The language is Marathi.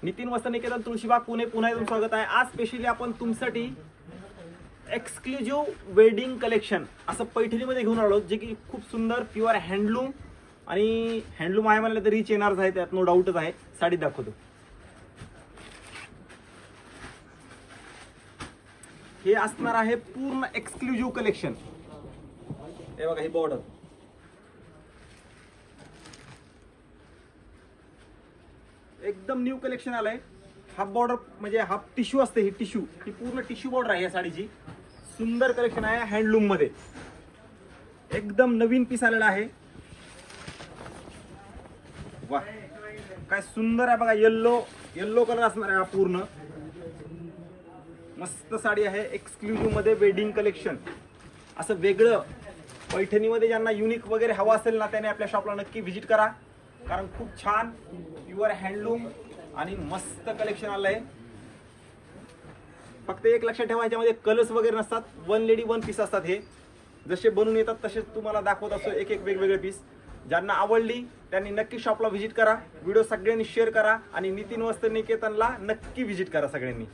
नितीन वस्त्र निकेतन तुळशीबाग पुणे पुन्हा एकदा स्वागत आहे। आज स्पेशली आपण तुमच्यासाठी एक्सक्लुझिव्ह वेडिंग कलेक्शन असं पैठणीमध्ये घेऊन आलो, जे की खूप सुंदर प्युअर हँडलूम आणि हँडलूम आहे म्हणलं तर रिच येणारच आहे, त्यात नो डाऊटच आहे। साडी दाखवतो। हे असणार आहे पूर्ण एक्सक्लुझिव्ह कलेक्शन। हे बघा, ही बॉर्डर एकदम न्यू कलेक्शन आलंय। हाफ बॉर्डर म्हणजे हाफ टिश्यू असते, ही टिश्यू, ही पूर्ण टिश्यू बॉर्डर आहे या साडीची। सुंदर कलेक्शन आहे हँडलूम मध्ये, एकदम नवीन पीस आलेला आहे। वाह, काय सुंदर आहे बघा। येल्लो येल्लो कलर असणार आहे हा पूर्ण। मस्त साडी आहे एक्सक्लुझिव्ह मध्ये वेडिंग कलेक्शन। असं वेगळं पैठणीमध्ये ज्यांना युनिक वगैरे हवा असेल ना, त्याने आपल्या शॉपला नक्की व्हिजिट करा, कारण खूप छान प्युअर हँडलूम आणि मस्त कलेक्शन आलंय। फक्त एक लक्षात ठेवा, याच्यामध्ये कलर्स वगैरे नसतात, वन लेडी वन पीस असतात। हे जसे बनवून येतात तसेच तुम्हाला दाखवत असतो एक एक वेगवेगळे पीस। ज्यांना आवडली त्यांनी नक्की शॉपला व्हिजिट करा, व्हिडिओ सगळ्यांनी शेअर करा आणि नितीन वस्त्र निकेतनला नक्की व्हिजिट करा सगळ्यांनी।